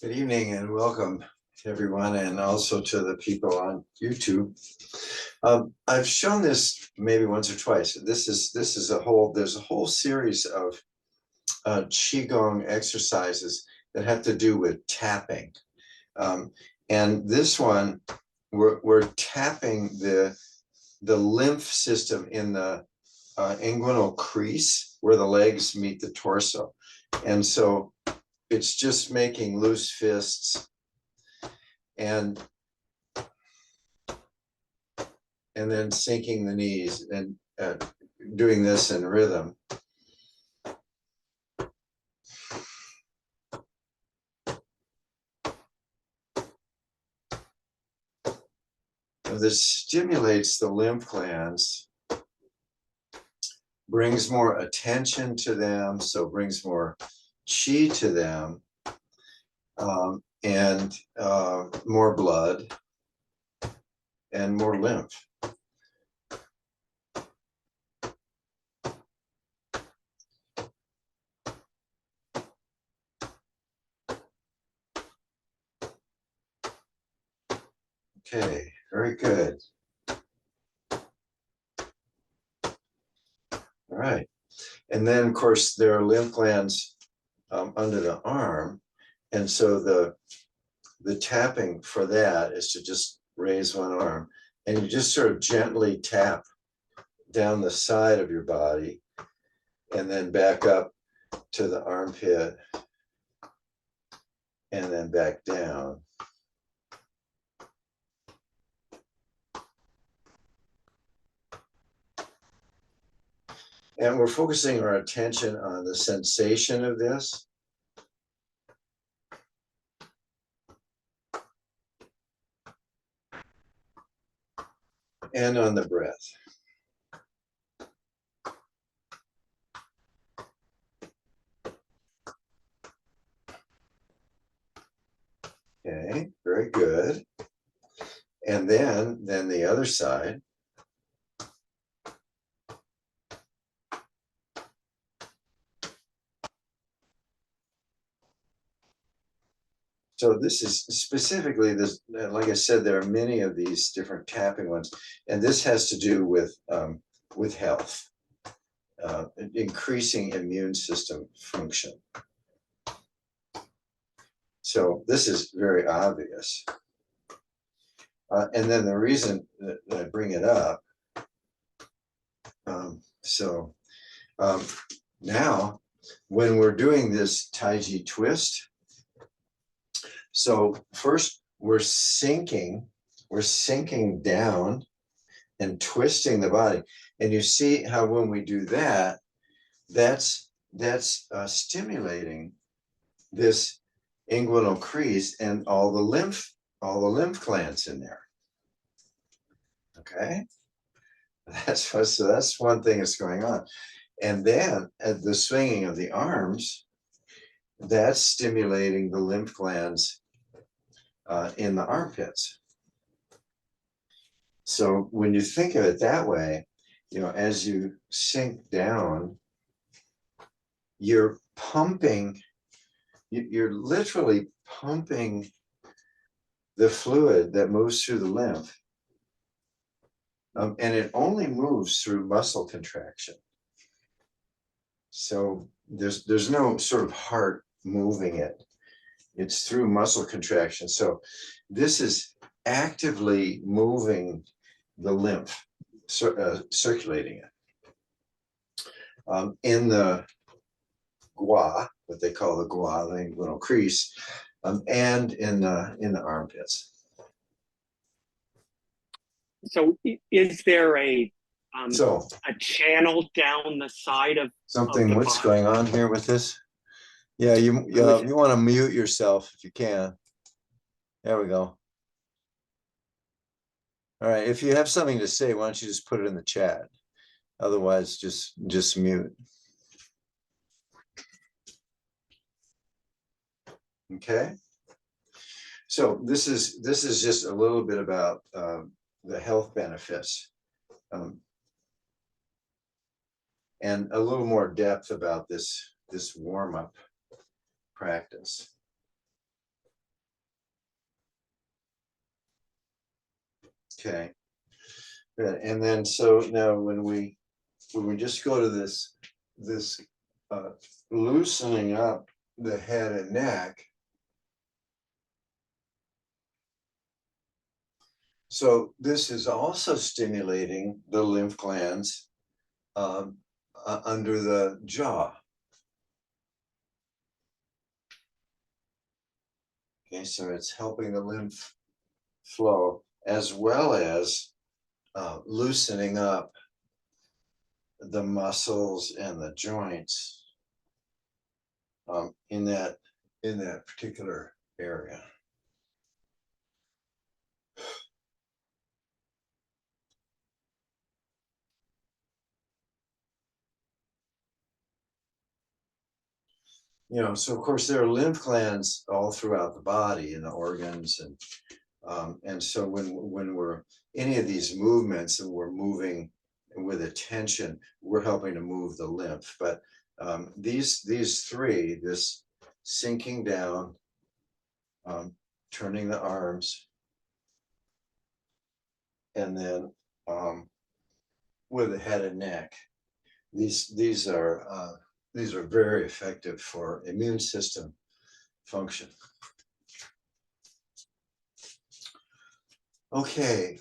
Good evening and welcome to everyone, and also to the people on YouTube. I've shown this maybe once or twice. There's a whole series of Qigong exercises that have to do with tapping. And this one, we're tapping the lymph system in the inguinal crease where the legs meet the torso. And so it's just making loose fists and then sinking the knees and doing this in rhythm. This stimulates the lymph glands, brings more attention to them, so brings more chi to them, and more blood and more lymph. Okay, very good. All right. And then, of course, there are lymph glands under the arm. And so the tapping for that is to just raise one arm. And you just sort of gently tap down the side of your body and then back up to the armpit and then back down. And we're focusing our attention on the sensation of this. And on the breath. Okay, very good. And then the other side. So this is specifically this, like I said, there are many of these different tapping ones, and this has to do with health, increasing immune system function. So this is very obvious. And then the reason that I bring it up, now when we're doing this Tai Chi twist, so first we're sinking down and twisting the body. And you see how when we do that, that's stimulating this inguinal crease and all the lymph glands in there. Okay, so that's one thing that's going on. And then at the swinging of the arms, that's stimulating the lymph glands in the armpits. So when you think of it that way, as you sink down, you're literally pumping the fluid that moves through the lymph. And it only moves through muscle contraction. So there's no sort of heart moving it. It's through muscle contraction. So this is actively moving the lymph, circulating it. In the gua, what they call the gua, the inguinal crease, and in the armpits. So is there a channel down the side of something? What's going on here with this? Yeah, you want to mute yourself if you can. There we go. All right, if you have something to say, why don't you just put it in the chat? Otherwise, just mute. Okay. So this is just a little bit about the health benefits, and a little more depth about this warm-up practice. Okay. Good. And then so now when we just go to this loosening up the head and neck. So this is also stimulating the lymph glands under the jaw. Okay, so it's helping the lymph flow as well as loosening up the muscles and the joints in that particular area. So of course there are lymph glands all throughout the body and the organs, and so when we're any of these movements and we're moving with attention, we're helping to move the lymph. But these three, this sinking down, turning the arms, and then with the head and neck, these are very effective for immune system function. Okay,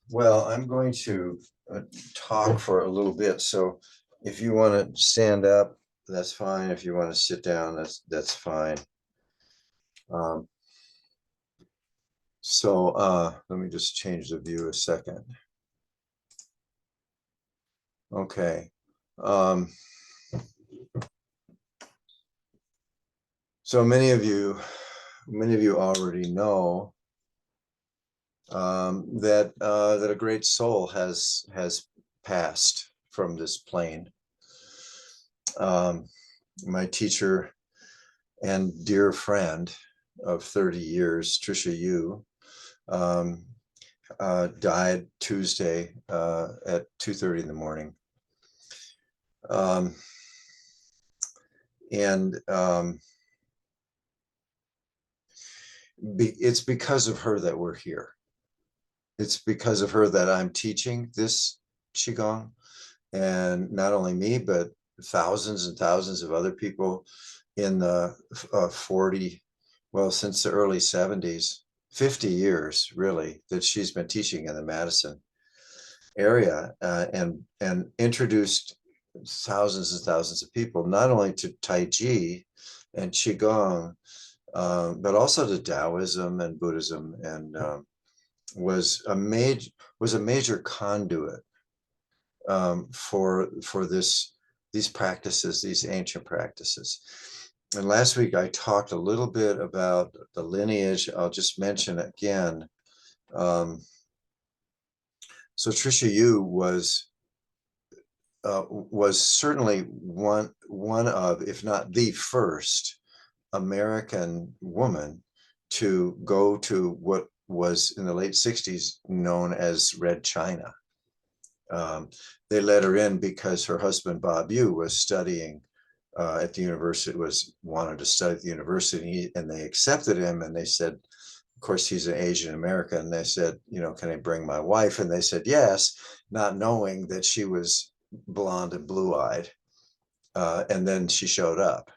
well, I'm going to talk for a little bit. So if you want to stand up, that's fine. If you want to sit down, that's fine. So let me just change the view a second. Okay. So many of you already know that a great soul has passed from this plane. My teacher and dear friend of 30 years, Tricia Yu, died Tuesday at 2:30 in the morning. It's because of her that we're here. It's because of her that I'm teaching this Qigong, and not only me, but thousands and thousands of other people in the 40, well, since the early 70s, 50 years really, that she's been teaching in the Madison area, and introduced thousands and thousands of people, not only to Tai Chi and Qigong, but also to Taoism and Buddhism, and was a major conduit for these practices, these ancient practices. And last week I talked a little bit about the lineage. I'll just mention again. So Tricia Yu was certainly one of, if not the first, American woman to go to what was in the late 60s known as Red China. They let her in because her husband Bob Yu was studying at the university, wanted to study at the university, and they accepted him, and they said, of course, he's an Asian American, and they said, can I bring my wife? And they said yes, not knowing that she was blonde and blue-eyed. And then she showed up.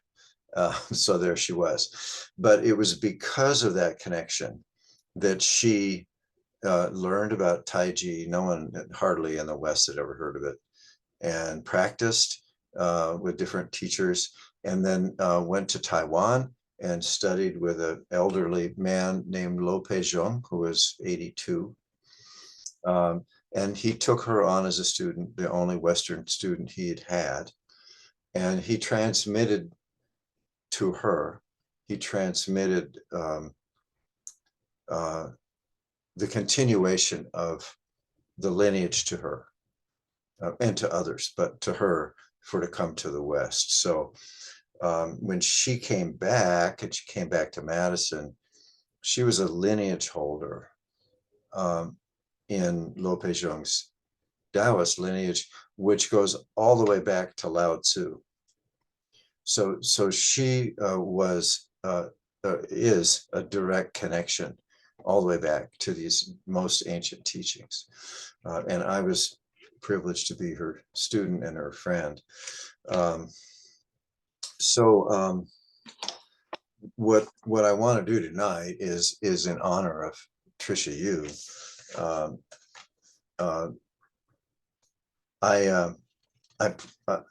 So there she was. But it was because of that connection that she learned about Tai Chi. No one, hardly in the West, had ever heard of it, and practiced with different teachers, and then went to Taiwan and studied with an elderly man named Lo Pei-Zhong, who was 82. And he took her on as a student, the only Western student he had had. And he transmitted to her, the continuation of the lineage to her, and to others, but to her, for to come to the West. So when she came back, and she came back to Madison, she was a lineage holder in Lo Pei-Zhong's Taoist lineage, which goes all the way back to Lao Tzu. So she is a direct connection all the way back to these most ancient teachings. And I was privileged to be her student and her friend. What I want to do tonight is in honor of Tricia Yu. Um, uh,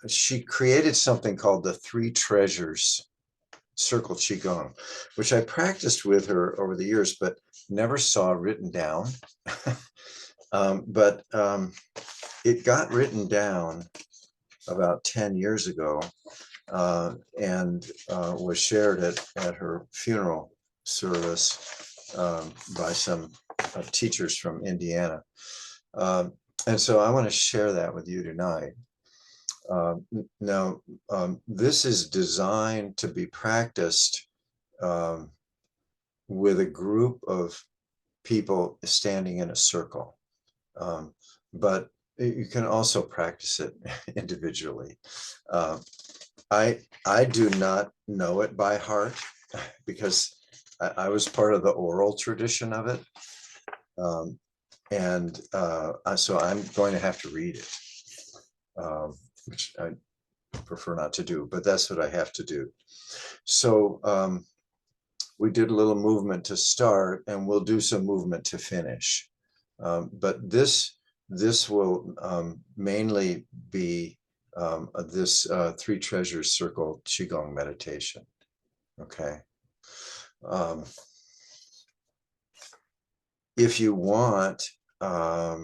she created something called the Three Treasures Circle Qigong, which I practiced with her over the years, but never saw written down. But it got written down about 10 years ago, and was shared at her funeral service by some teachers from Indiana. And so I want to share that with you tonight. Now, this is designed to be practiced with a group of people standing in a circle. But you can also practice it individually. I do not know it by heart because I was part of the oral tradition of it. So I'm going to have to read it, which I prefer not to do, but that's what I have to do. So we did a little movement to start, and we'll do some movement to finish. But this will mainly be this Three Treasures Circle Qigong meditation. Okay. If you want, I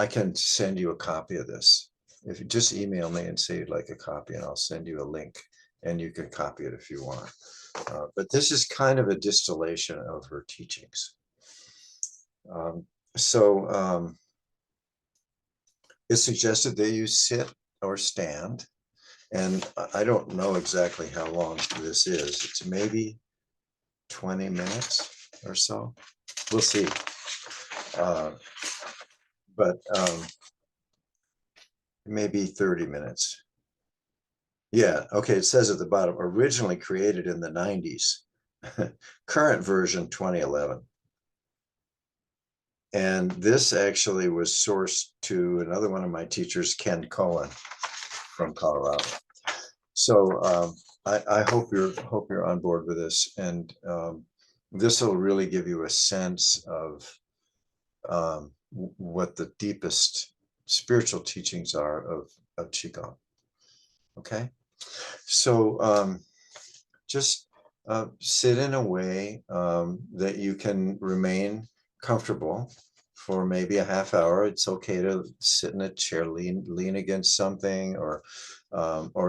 can send you a copy of this. If you just email me and say you'd like a copy, and I'll send you a link, and you can copy it if you want. But this is kind of a distillation of her teachings. It's suggested that you sit or stand, and I don't know exactly how long this is. It's maybe 20 minutes or so. We'll see. But maybe 30 minutes. Yeah, okay, it says at the bottom, originally created in the 90s, current version 2011. And this actually was sourced to another one of my teachers, Ken Cohen from Colorado. So I hope you're on board with this, and this will really give you a sense of what the deepest spiritual teachings are of Qigong. Okay, so just sit in a way that you can remain comfortable for maybe a half hour. It's okay to sit in a chair, lean against something, or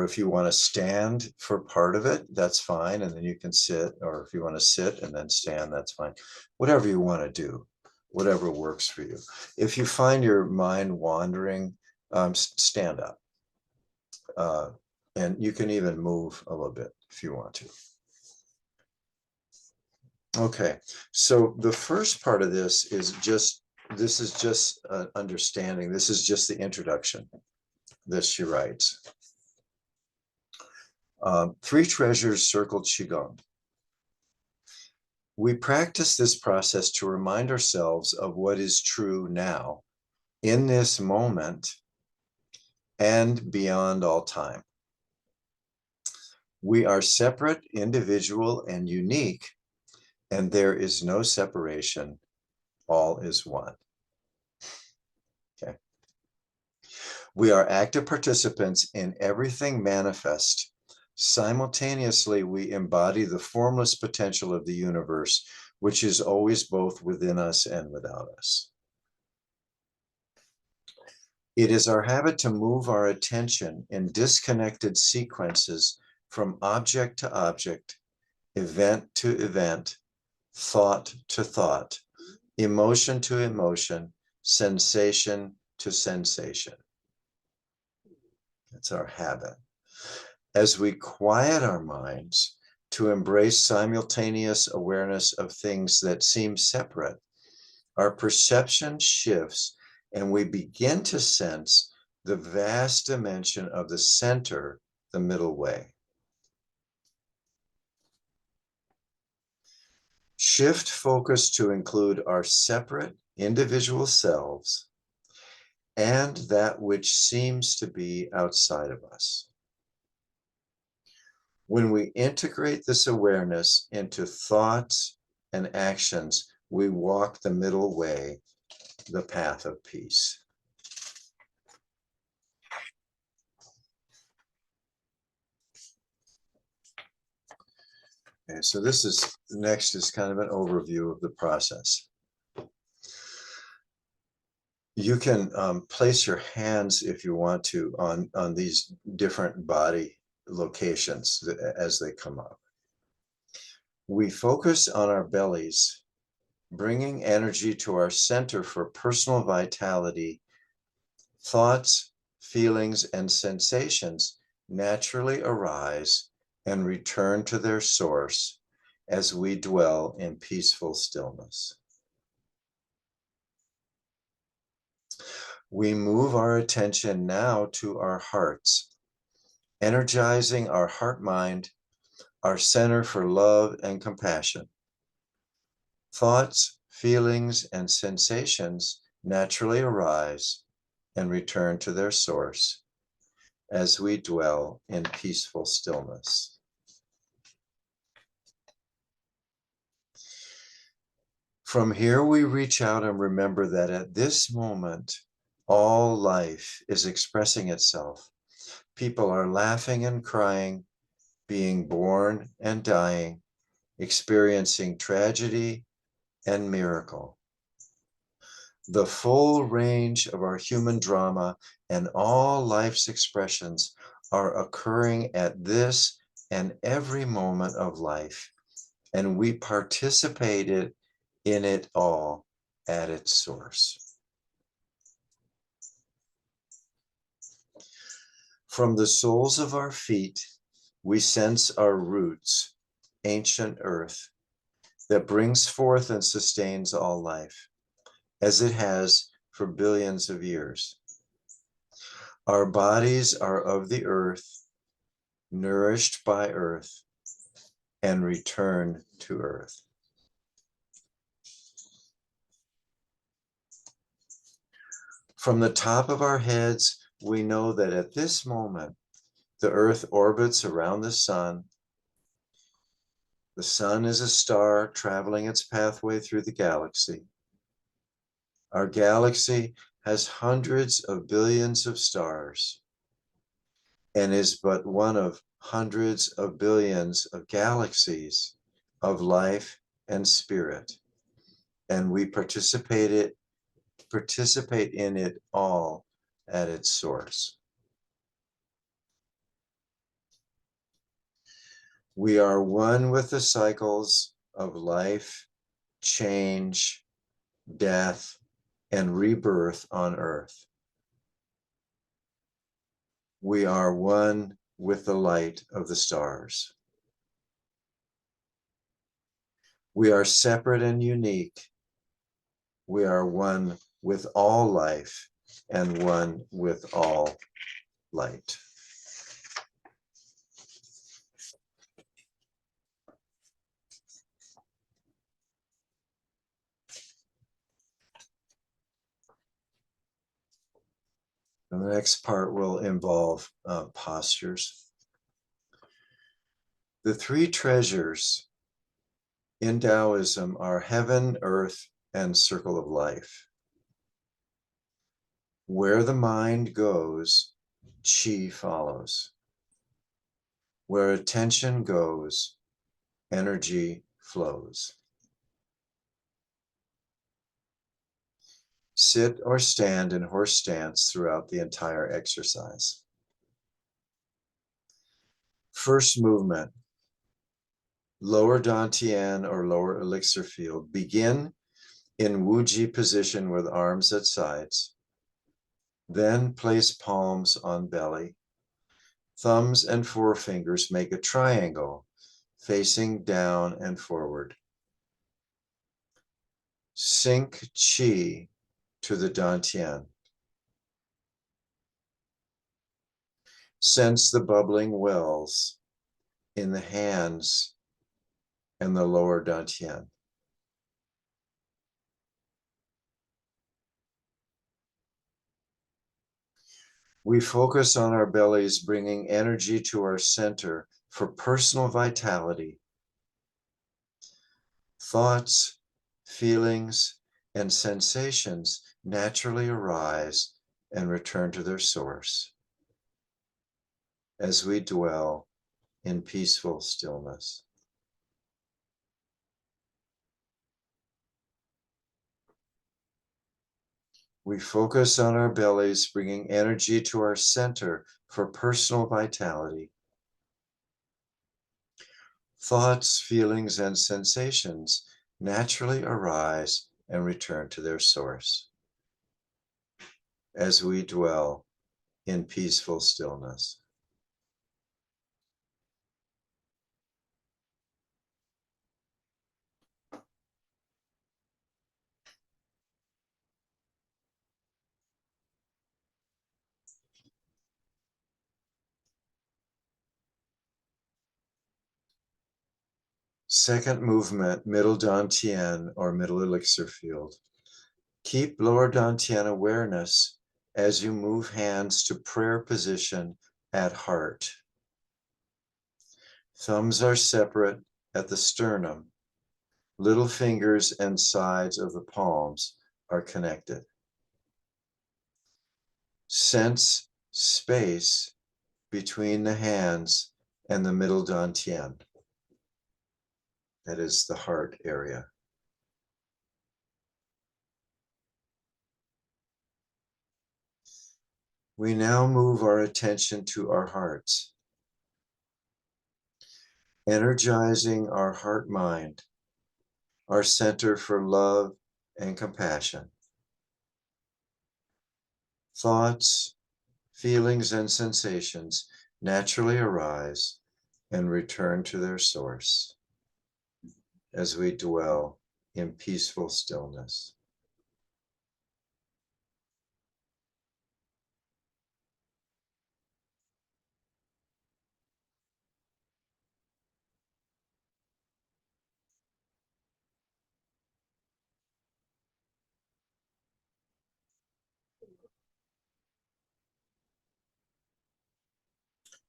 if you want to stand for part of it, that's fine, and then you can sit. Or if you want to sit and then stand, that's fine. Whatever you want to do, whatever works for you. If you find your mind wandering, stand up. And you can even move a little bit if you want to. Okay, so the first part of this is just understanding. This is just the introduction that she writes. Three Treasures Circle Qigong. We practice this process to remind ourselves of what is true now, in this moment, and beyond all time. We are separate, individual, and unique, and there is no separation. All is one. Okay. We are active participants in everything manifest. Simultaneously, we embody the formless potential of the universe, which is always both within us and without us. It is our habit to move our attention in disconnected sequences from object to object, event to event, thought to thought, emotion to emotion, sensation to sensation. That's our habit. As we quiet our minds to embrace simultaneous awareness of things that seem separate, our perception shifts and we begin to sense the vast dimension of the center, the middle way. Shift focus to include our separate individual selves and that which seems to be outside of us. When we integrate this awareness into thoughts and actions, we walk the middle way, the path of peace. Okay, so this is next is kind of an overview of the process. You can place your hands, if you want to, on these different body locations as they come up. We focus on our bellies, bringing energy to our center for personal vitality. Thoughts, feelings, and sensations naturally arise and return to their source as we dwell in peaceful stillness. We move our attention now to our hearts, energizing our heart mind, our center for love and compassion. Thoughts, feelings, and sensations naturally arise and return to their source as we dwell in peaceful stillness. From here, we reach out and remember that at this moment, all life is expressing itself. People are laughing and crying, being born and dying, experiencing tragedy and miracle. The full range of our human drama and all life's expressions are occurring at this and every moment of life, and we participated in it all at its source. From the soles of our feet, we sense our roots, ancient earth, that brings forth and sustains all life, as it has for billions of years. Our bodies are of the earth, nourished by earth, and return to earth. From the top of our heads, we know that at this moment, the earth orbits around the sun. The sun is a star traveling its pathway through the galaxy. Our galaxy has hundreds of billions of stars and is but one of hundreds of billions of galaxies of life and spirit. And we participate in it all at its source. We are one with the cycles of life, change, death, and rebirth on earth. We are one with the light of the stars. We are separate and unique. We are one with all life and one with all light. And the next part will involve postures. The three treasures in Taoism are heaven, earth, and circle of life. Where the mind goes, Qi follows. Where attention goes, energy flows. Sit or stand in horse stance throughout the entire exercise. First movement, lower dantian or lower elixir field. Begin in Wuji position with arms at sides. Then place palms on belly. Thumbs and forefingers make a triangle facing down and forward. Sink Qi to the dantian. Sense the bubbling wells in the hands and the lower dantian. We focus on our bellies, bringing energy to our center for personal vitality. Thoughts, feelings, and sensations naturally arise and return to their source as we dwell in peaceful stillness. We focus on our bellies, bringing energy to our center for personal vitality. Thoughts, feelings, and sensations naturally arise and return to their source as we dwell in peaceful stillness. Second movement, middle dantian or middle elixir field. Keep lower dantian awareness as you move hands to prayer position at heart. Thumbs are separate at the sternum. Little fingers and sides of the palms are connected. Sense space between the hands and the middle dantian. That is the heart area. We now move our attention to our hearts, energizing our heart mind, our center for love and compassion. Thoughts, feelings, and sensations naturally arise and return to their source as we dwell in peaceful stillness.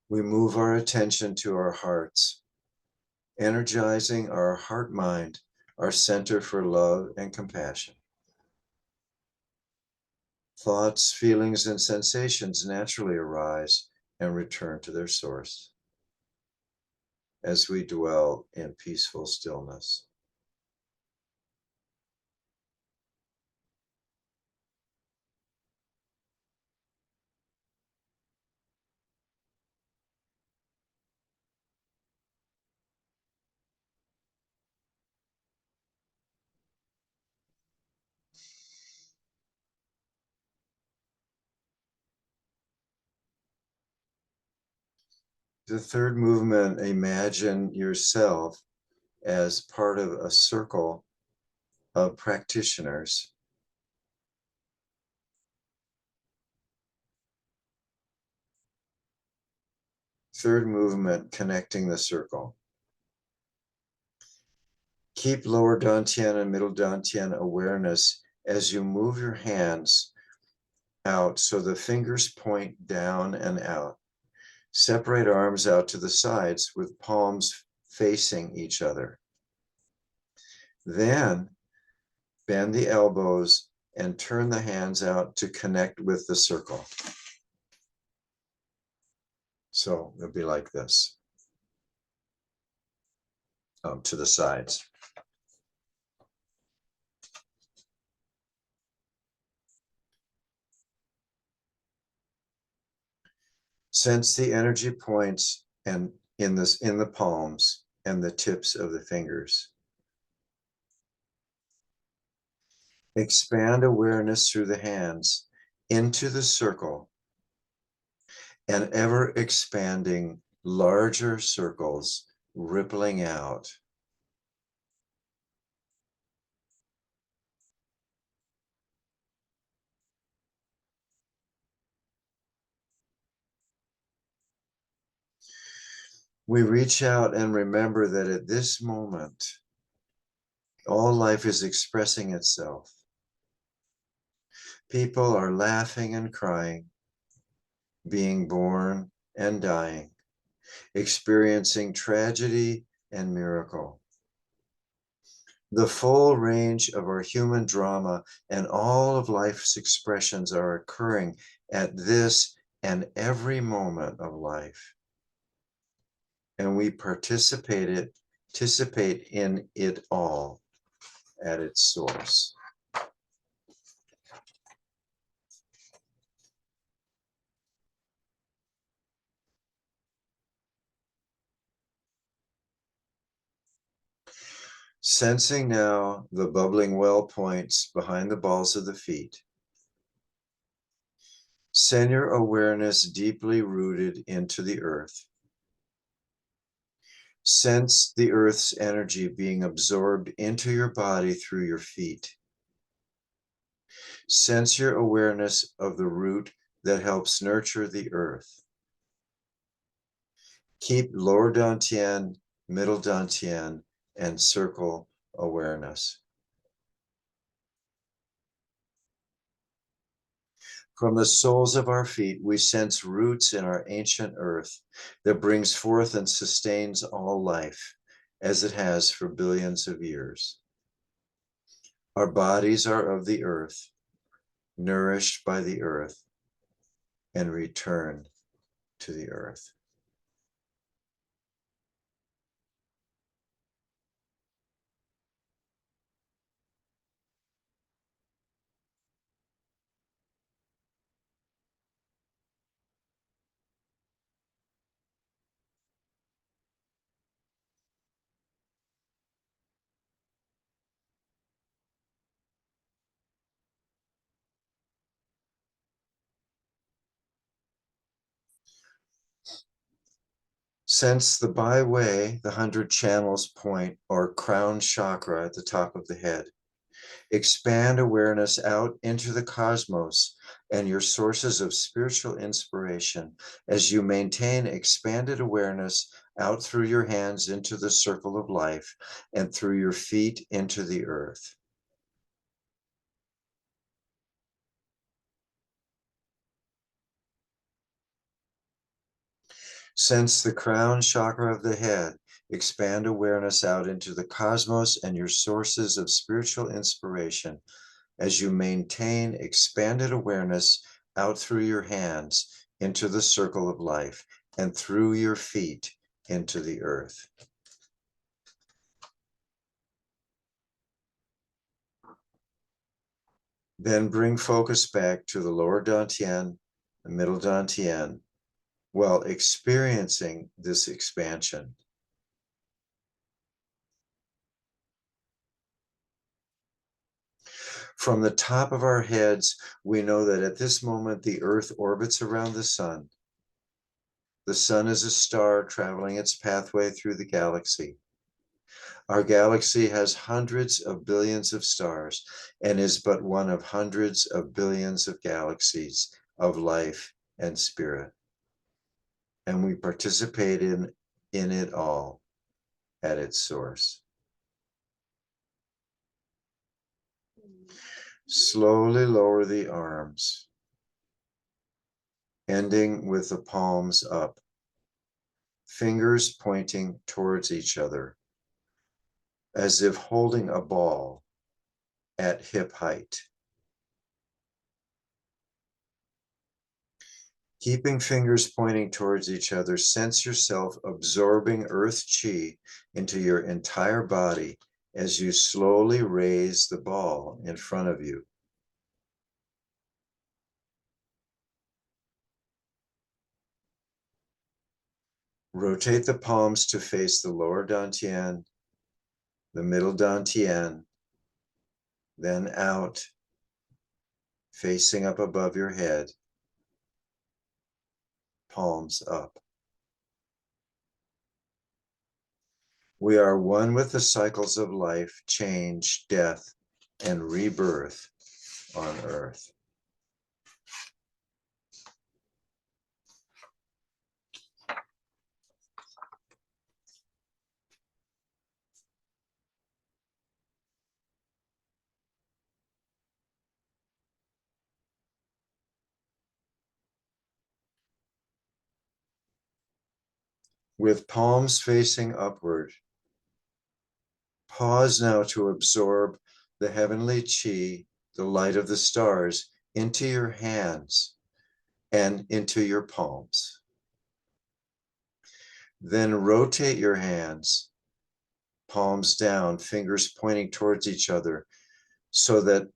We move our attention to our hearts, energizing our heart mind, our center for love and compassion. Thoughts, feelings, and sensations naturally arise and return to their source as we dwell in peaceful stillness. The third movement, imagine yourself as part of a circle of practitioners. Third movement, connecting the circle. Keep lower dantian and middle dantian awareness as you move your hands out so the fingers point down and out. Separate arms out to the sides with palms facing each other. Then bend the elbows and turn the hands out to connect with the circle. So it'll be like this, to the sides. Sense the energy points and in the palms and the tips of the fingers. Expand awareness through the hands into the circle and ever expanding larger circles rippling out. We reach out and remember that at this moment, all life is expressing itself. People are laughing and crying. being born and dying, experiencing tragedy and miracle. The full range of our human drama and all of life's expressions are occurring at this and every moment of life. And we participate in it all at its source. Sensing now the bubbling well points behind the balls of the feet. Send your awareness deeply rooted into the earth. Sense the earth's energy being absorbed into your body through your feet. Sense your awareness of the root that helps nurture the earth. Keep lower dantian, middle dantian, and circle awareness. From the soles of our feet, we sense roots in our ancient earth that brings forth and sustains all life, as it has for billions of years. Our bodies are of the earth, nourished by the earth, and return to the earth. Sense the byway, the 100 channels point or crown chakra at the top of the head. Expand awareness out into the cosmos and your sources of spiritual inspiration as you maintain expanded awareness out through your hands into the circle of life and through your feet into the earth. Sense the crown chakra of the head. Expand awareness out into the cosmos and your sources of spiritual inspiration as you maintain expanded awareness out through your hands into the circle of life and through your feet into the earth. Then bring focus back to the lower dantian, the middle dantian, while experiencing this expansion. From the top of our heads, we know that at this moment, the earth orbits around the sun. The sun is a star traveling its pathway through the galaxy. Our galaxy has hundreds of billions of stars and is but one of hundreds of billions of galaxies of life and spirit. And we participate in it all at its source. Slowly lower the arms, ending with the palms up, fingers pointing towards each other, as if holding a ball at hip height. Keeping fingers pointing towards each other, sense yourself absorbing earth chi into your entire body as you slowly raise the ball in front of you. Rotate the palms to face the lower dantian, the middle dantian, then out, facing up above your head, palms up. We are one with the cycles of life, change, death, and rebirth on earth. with palms facing upward. Pause now to absorb the heavenly chi, the light of the stars, into your hands and into your palms. Then rotate your hands, palms down, fingers pointing towards each other, so that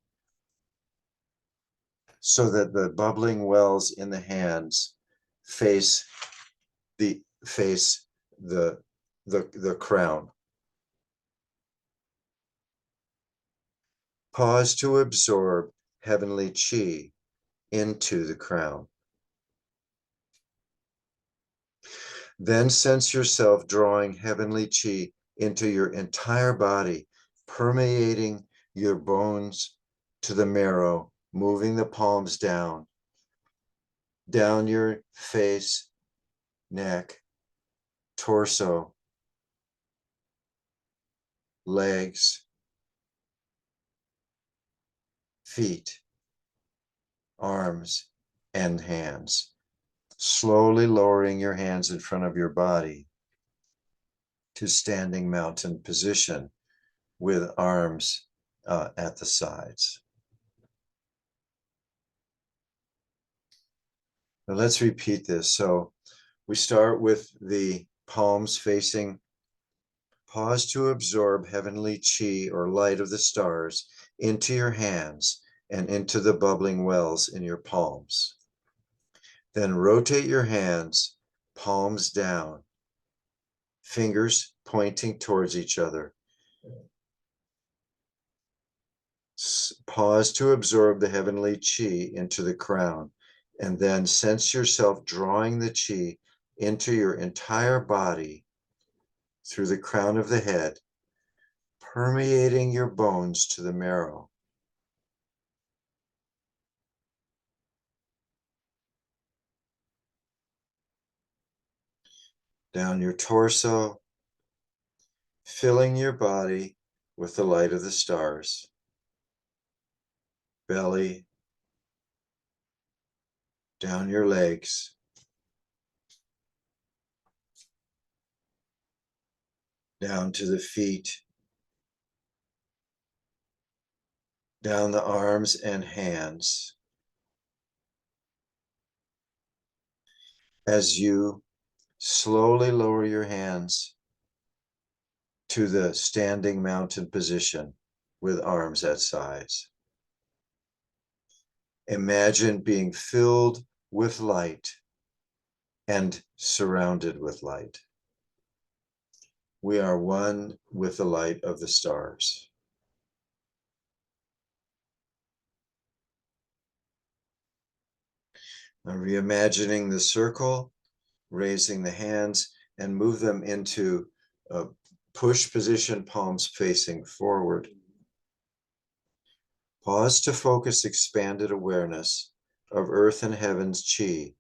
the bubbling wells in the hands face the crown. Pause to absorb heavenly chi into the crown. Then sense yourself drawing heavenly chi into your entire body, permeating your bones to the marrow, moving the palms down your face, neck, torso, legs, feet, arms, and hands. Slowly lowering your hands in front of your body to standing mountain position with arms at the sides. Now let's repeat this. So we start with the palms facing. Pause to absorb heavenly chi or light of the stars into your hands and into the bubbling wells in your palms. Then rotate your hands, palms down, fingers pointing towards each other. Pause to absorb the heavenly chi into the crown, and then sense yourself drawing the chi into your entire body through the crown of the head, permeating your bones to the marrow. Down your torso, filling your body with the light of the stars. Belly, down your legs, down to the feet, down the arms and hands. As you slowly lower your hands to the standing mountain position with arms at sides. Imagine being filled with light and surrounded with light. We are one with the light of the stars. Now reimagining the circle, raising the hands and move them into a push position, palms facing forward. Pause to focus expanded awareness of earth and heaven's chi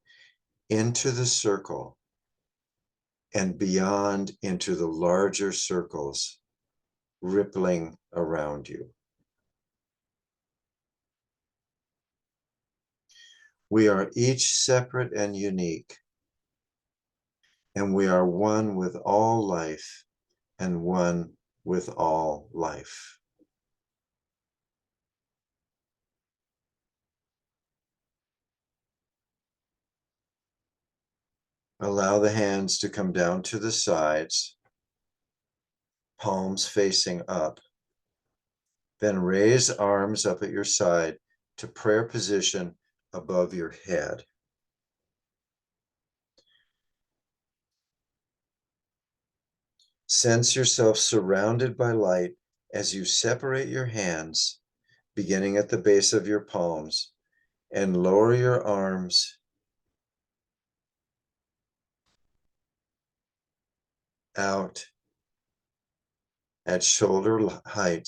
into the circle and beyond into the larger circles rippling around you. We are each separate and unique, and we are one with all life and one with all life. Allow the hands to come down to the sides, palms facing up. Then raise arms up at your side to prayer position above your head. Sense yourself surrounded by light as you separate your hands, beginning at the base of your palms, and lower your arms out at shoulder height,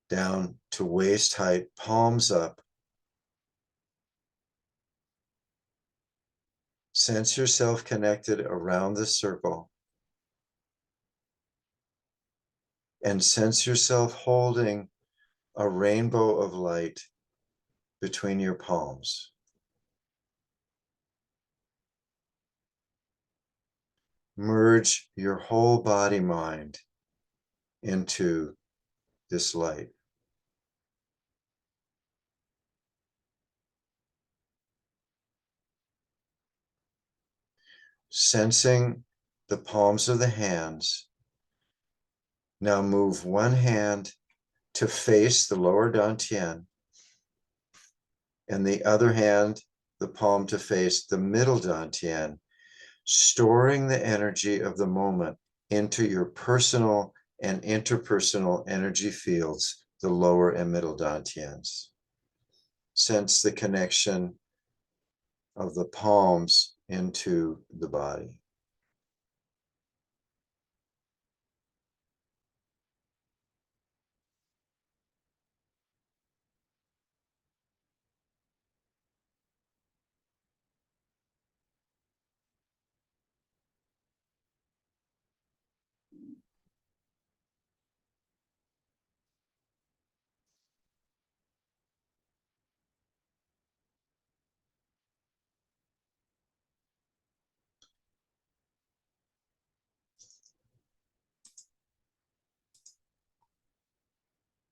down to waist height, palms up. Sense yourself connected around the circle, and sense yourself holding a rainbow of light between your palms. merge your whole body mind into this light. Sensing the palms of the hands. Now move one hand to face the lower dantian, and the other hand, the palm to face the middle dantian, storing the energy of the moment into your personal and interpersonal energy fields, the lower and middle dantians. Sense the connection of the palms into the body.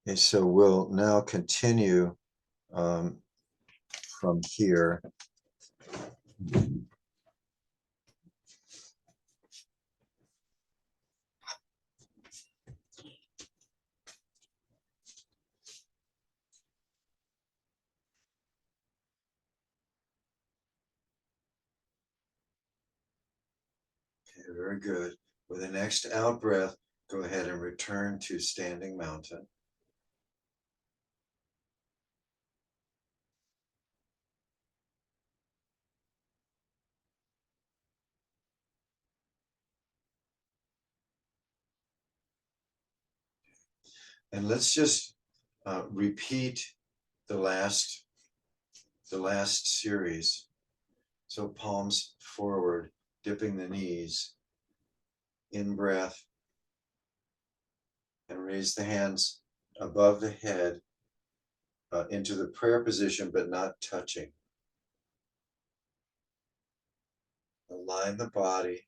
Okay, so we'll now continue from here. Okay, very good. With the next out breath, go ahead and return to standing mountain. And let's just repeat the last series. So palms forward, dipping the knees, in breath, and raise the hands above the head into the prayer position, but not touching. Align the body.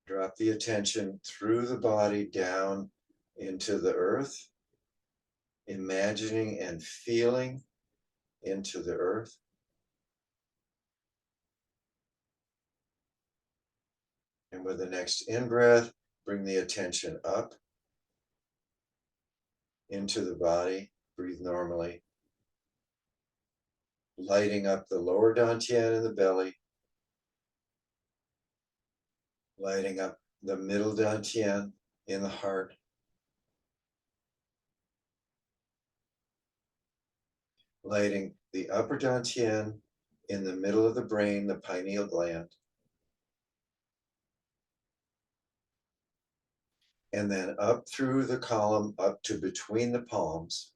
Drop the attention through the body down into the earth, imagining and feeling into the earth. And with the next in-breath, bring the attention up into the body. Breathe normally. Lighting up the lower dantian in the belly. Lighting up the middle dantian in the heart. Lighting the upper dantian in the middle of the brain, the pineal gland. And then up through the column, up to between the palms.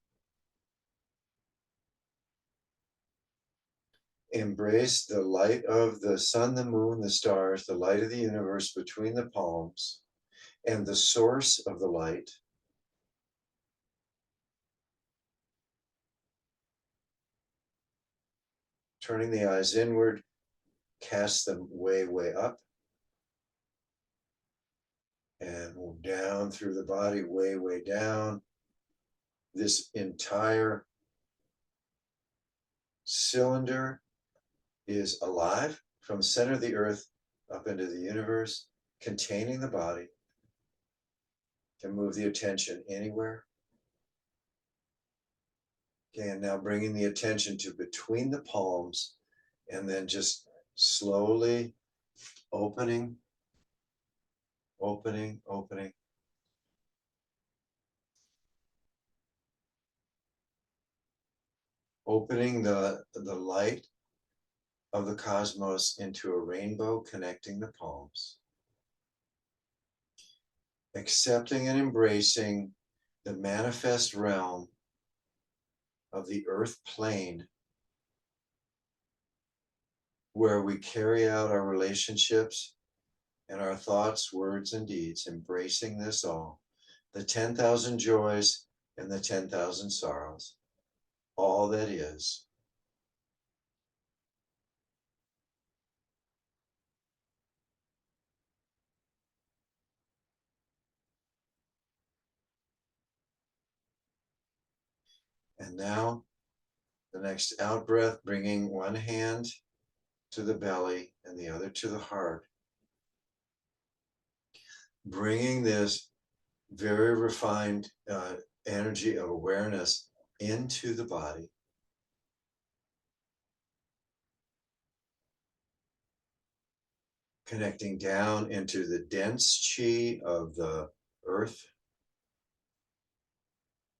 Embrace the light of the sun, the moon, the stars, the light of the universe between the palms, and the source of the light. Turning the eyes inward, cast them way, way up. And move down through the body, way, way down. This entire cylinder is alive from center of the earth up into the universe, containing the body. Can move the attention anywhere. Okay, and now bringing the attention to between the palms, and then just slowly opening, opening, opening. Opening the light of the cosmos into a rainbow connecting the palms. Accepting and embracing the manifest realm of the earth plane, where we carry out our relationships and our thoughts, words, and deeds, embracing this all, the 10,000 joys and the 10,000 sorrows, all that is. And now the next out breath, bringing one hand to the belly and the other to the heart, bringing this very refined energy of awareness into the body. Connecting down into the dense chi of the earth,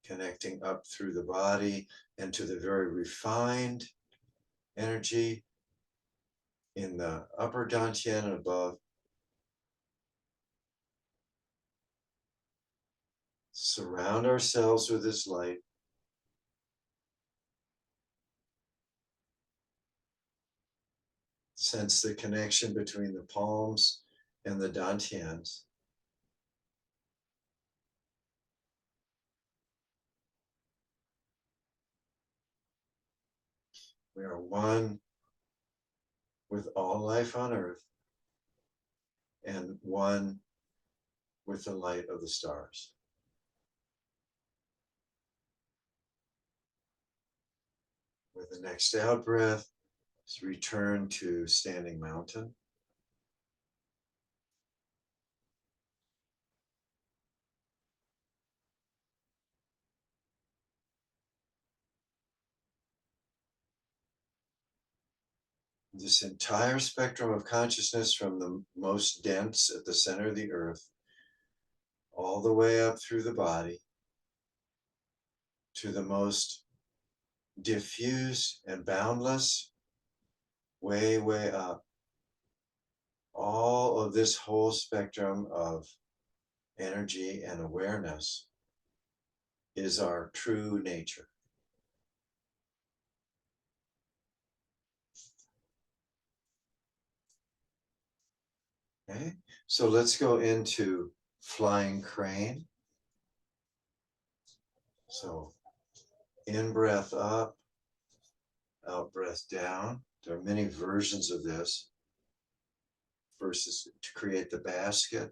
connecting up through the body and to the very refined energy in the upper dantian and above. Surround ourselves with this light. Sense the connection between the palms and the dantians. We are one with all life on earth and one with the light of the stars. With the next out breath, return to standing mountain. This entire spectrum of consciousness, from the most dense at the center of the earth, all the way up through the body, to the most diffuse and boundless, way, way up. All of this whole spectrum of energy and awareness is our true nature. Okay, so let's go into flying crane. So in breath up, out breath down. There are many versions of this. First is to create the basket.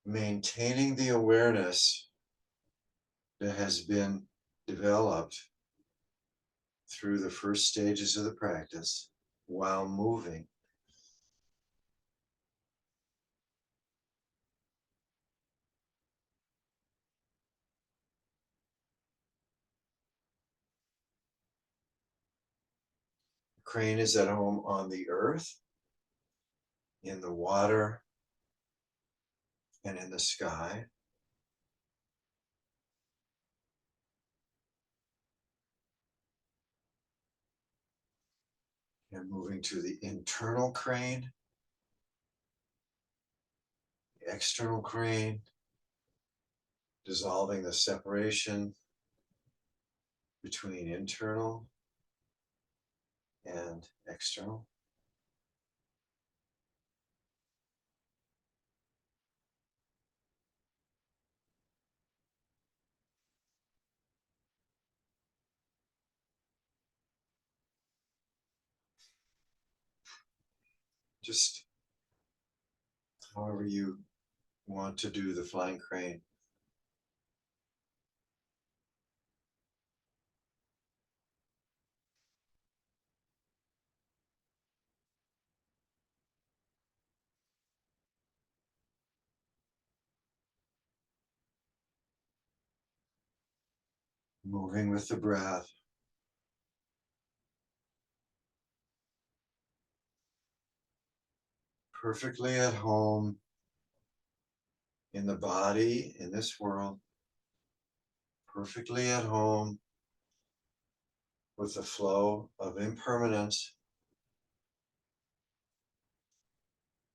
Maintaining the awareness that has been developed through the first stages of the practice while moving. Crane is at home on the earth, in the water, and in the sky. And moving to the internal crane, the external crane, dissolving the separation between internal and external. Just however you want to do the flying crane. Moving with the breath. Perfectly at home in the body, in this world. Perfectly at home with the flow of impermanence.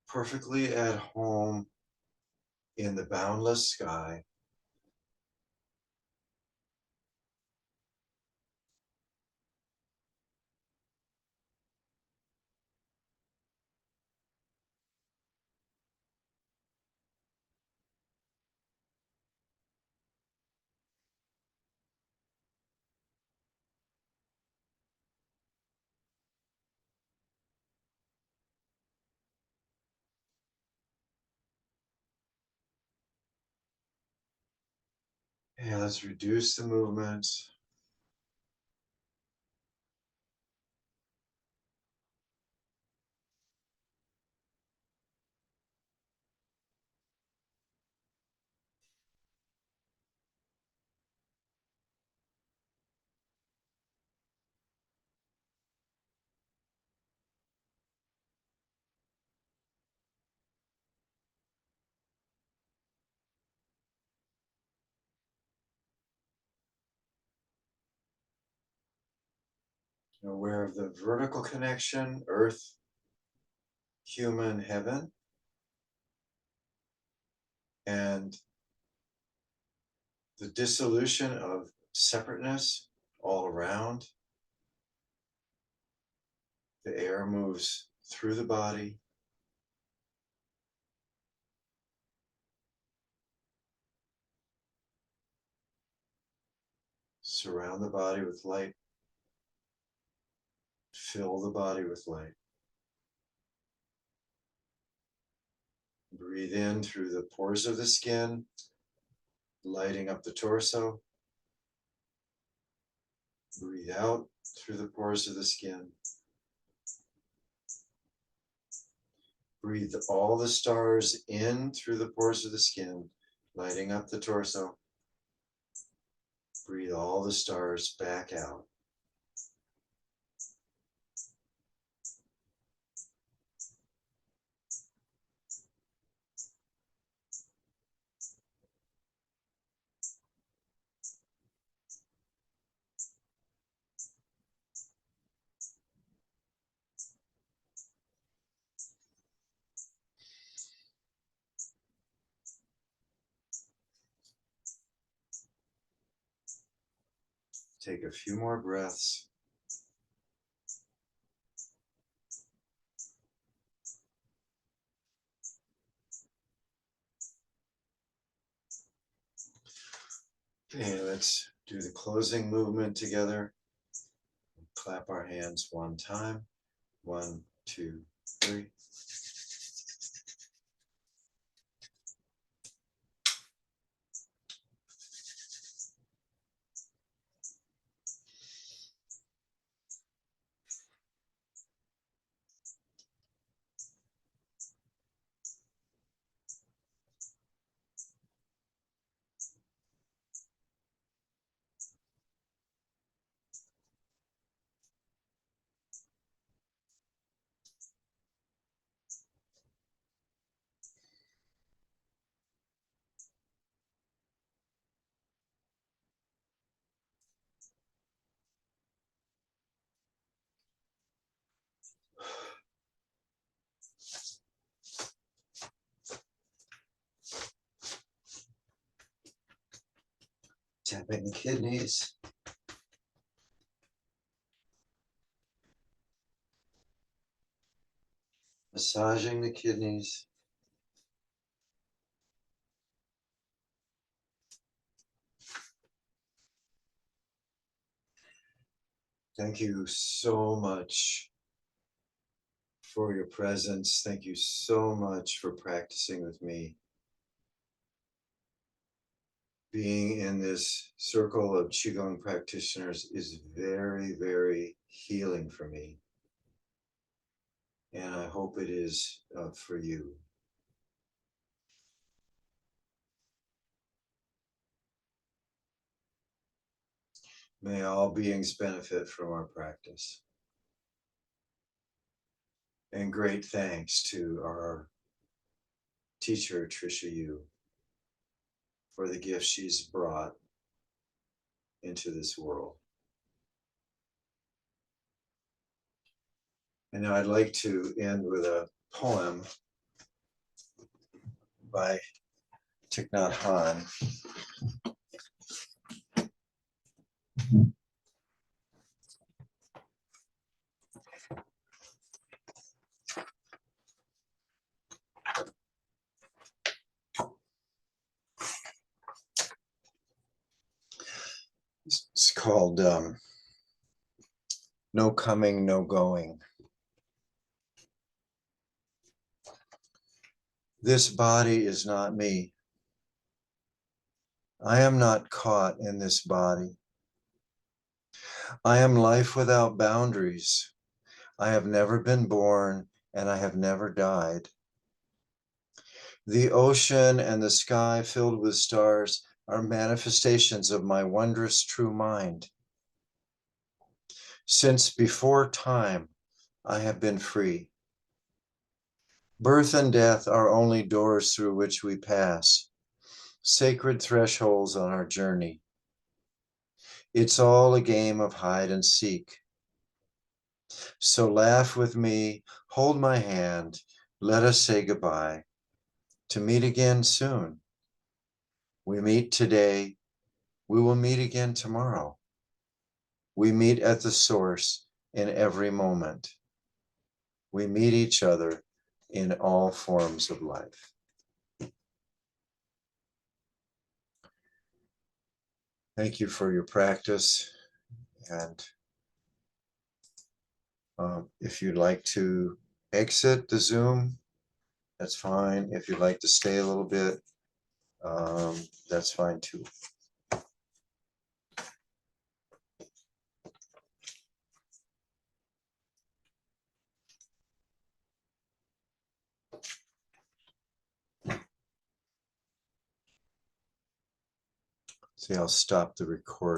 Perfectly at home in the boundless sky. Okay, let's reduce the movement. Aware of the vertical connection, earth, human, heaven, and the dissolution of separateness all around. The air moves through the body. Surround the body with light. Fill the body with light. Breathe in through the pores of the skin, lighting up the torso. Breathe out through the pores of the skin. Breathe all the stars in through the pores of the skin, lighting up the torso. Breathe all the stars back out. Take a few more breaths. Okay, let's do the closing movement together. Clap our hands one time. 1, 2, 3. Tapping the kidneys. Massaging the kidneys. Thank you so much for your presence. Thank you so much for practicing with me. Being in this circle of Qigong practitioners is very, very healing for me. And I hope it is for you. May all beings benefit from our practice. And great thanks to our teacher, Tricia Yu, for the gift she's brought into this world. And now I'd like to end with a poem by Thich Nhat Hanh. It's called No Coming, No Going. This body is not me. I am not caught in this body. I am life without boundaries. I have never been born and I have never died. The ocean and the sky filled with stars are manifestations of my wondrous true mind. Since before time, I have been free. Birth and death are only doors through which we pass, sacred thresholds on our journey. It's all a game of hide and seek. So laugh with me, hold my hand, let us say goodbye, to meet again soon. We meet today, we will meet again tomorrow. We meet at the source in every moment. We meet each other in all forms of life. Thank you for your practice. And if you'd like to exit the Zoom, that's fine. If you'd like to stay a little bit, that's fine too. See, I'll stop the recording.